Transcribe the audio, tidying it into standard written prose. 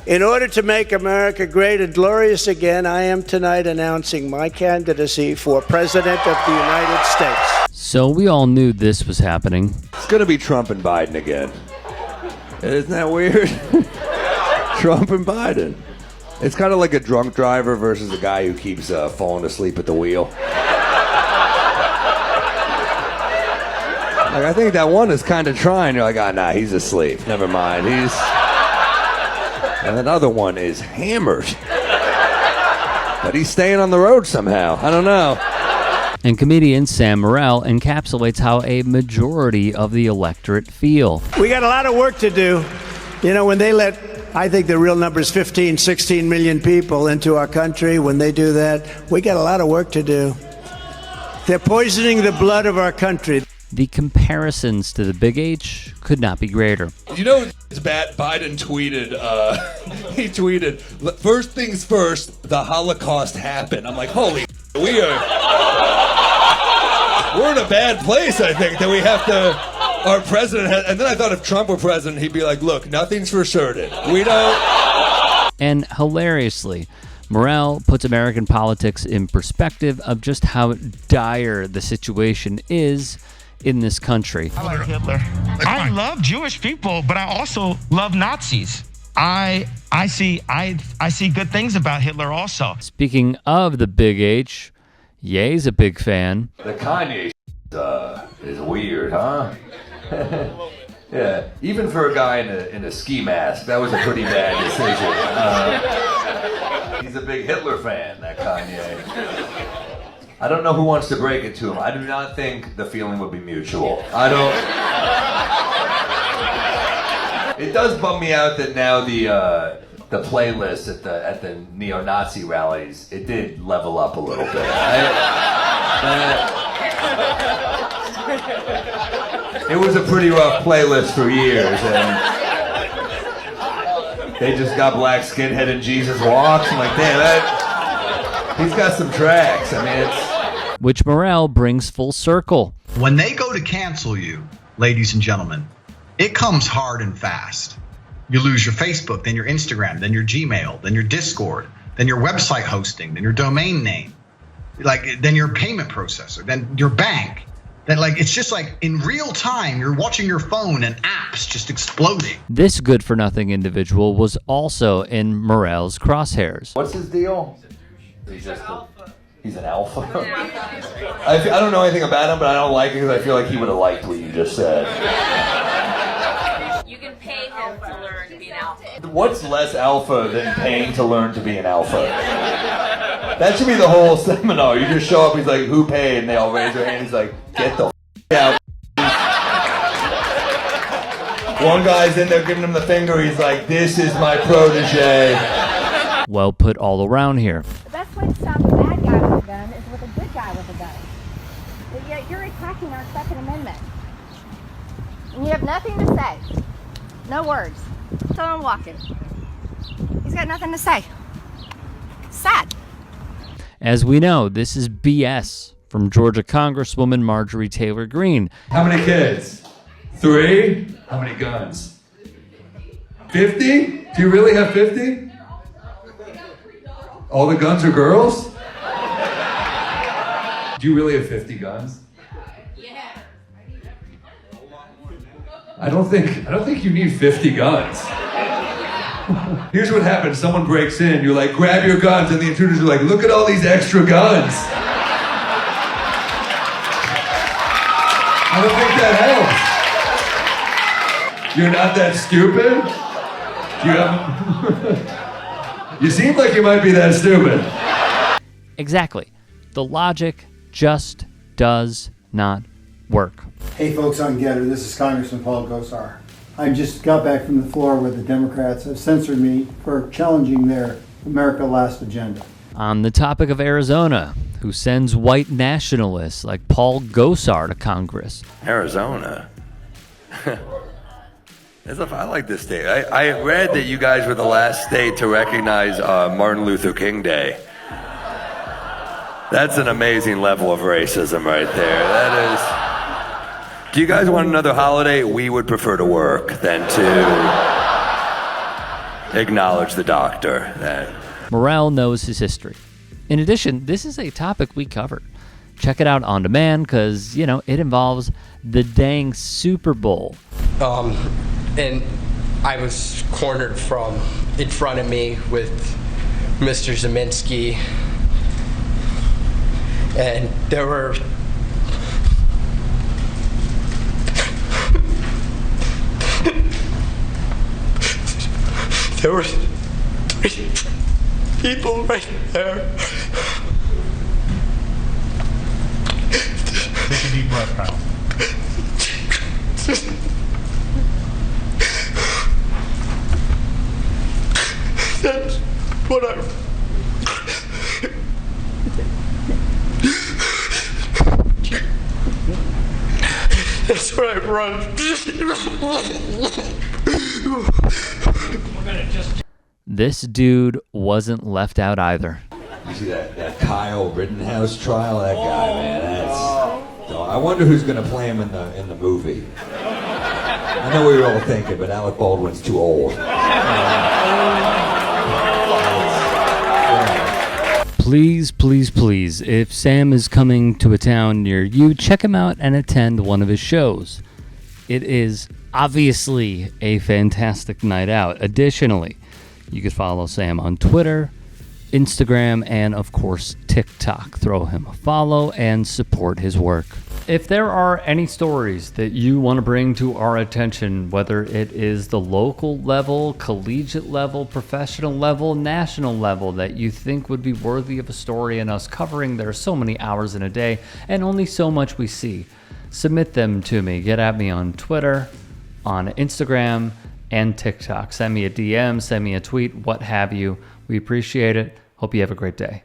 In order to make America great and glorious again, I am tonight announcing my candidacy for President of the United States. So we all knew this was happening. It's going to be Trump and Biden again. Isn't that weird? Trump and Biden. It's kind of like a drunk driver versus a guy who keeps falling asleep at the wheel. Like, I think that one is kind of trying. You're like, nah, he's asleep. Never mind. And that other one is hammered. But he's staying on the road somehow. I don't know. And comedian Sam Morril encapsulates how a majority of the electorate feel. We got a lot of work to do. You know, when they let, I think the real number is 15, 16 million people into our country. When they do that, we got a lot of work to do. They're poisoning the blood of our country. The comparisons to the Big H could not be greater. You know, Biden tweeted, he tweeted, first things first, the Holocaust happened. I'm like, holy, we're in a bad place, I think, that we have to, our president, and then I thought if Trump were president, he'd be like, look, nothing's for certain. We don't. And hilariously, Morril puts American politics in perspective of just how dire the situation is in this country. I like Hitler. I love Jewish people, but I also love Nazis. I see good things about Hitler also. Speaking of the Big H, Ye's a big fan. The Kanye is weird, huh? Yeah, even for a guy in a ski mask, that was a pretty bad decision. He's a big Hitler fan, that Kanye. I don't know who wants to break it to him. I do not think the feeling would be mutual. I don't. It does bum me out that now the playlist at the neo-Nazi rallies, it did level up a little bit. It was a pretty rough playlist for years, and they just got Black Skinhead and Jesus Walks. I'm like, damn, he's got some tracks. I mean, it's. Which Morril brings full circle. When they go to cancel you, ladies and gentlemen, it comes hard and fast. You lose your Facebook, then your Instagram, then your Gmail, then your Discord, then your website hosting, then your domain name, then your payment processor, then your bank. Then it's just like in real time, you're watching your phone and apps just exploding. This good-for-nothing individual was also in Morril's crosshairs. What's his deal? He's an alpha. I don't know anything about him, but I don't like it because I feel like he would have liked what you just said. You can pay him to learn to be an alpha. What's less alpha than paying to learn to be an alpha? That should be the whole seminar. You just show up, he's like, who paid? And they all raise their hand. He's like, get the out. One guy's in there giving him the finger. He's like, this is my protege. Well put all around here. The best way to stop a bad guy with a gun is with a good guy with a gun. But yet you're attacking our Second Amendment. And you have nothing to say. No words. So I'm walking. He's got nothing to say. Sad. As we know, this is BS from Georgia Congresswoman Marjorie Taylor Greene. How many kids? 3? How many guns? 50? Do you really have 50? All the guns are girls? Do you really have 50 guns? Yeah. I don't think you need 50 guns. Here's what happens. Someone breaks in, you're like, grab your guns, and the intruders are like, look at all these extra guns. I don't think that helps. You're not that stupid? You seem like you might be that stupid. Exactly. The logic just does not work. Hey folks on Getter, this is Congressman Paul Gosar. I just got back from the floor where the Democrats have censored me for challenging their America Last agenda. On the topic of Arizona, who sends white nationalists like Paul Gosar to Congress. Arizona? I like this state. I read that you guys were the last state to recognize Martin Luther King Day. That's an amazing level of racism right there. That is... Do you guys want another holiday? We would prefer to work than to acknowledge the doctor. Morril knows his history. In addition, this is a topic we covered. Check it out on demand because, it involves the dang Super Bowl. And I was cornered in front of me with Mr. Zeminski, and there were three people right there. Take a deep breath, Kyle. That's what I. That's what I run. This dude wasn't left out either. You see that Kyle Rittenhouse trial? That guy, man, I wonder who's going to play him in the movie. I know what you're all thinking, but Alec Baldwin's too old. Please, please, please, if Sam is coming to a town near you, check him out and attend one of his shows. It is obviously a fantastic night out. Additionally, you could follow Sam on Twitter, Instagram, and of course TikTok. Throw him a follow and support his work. If there are any stories that you want to bring to our attention, whether it is the local level, collegiate level, professional level, national level, that you think would be worthy of a story and us covering, there are so many hours in a day and only so much we see. Submit them to me. Get at me on Twitter, on Instagram, and TikTok. Send me a DM, send me a tweet, what have you. We appreciate it. Hope you have a great day.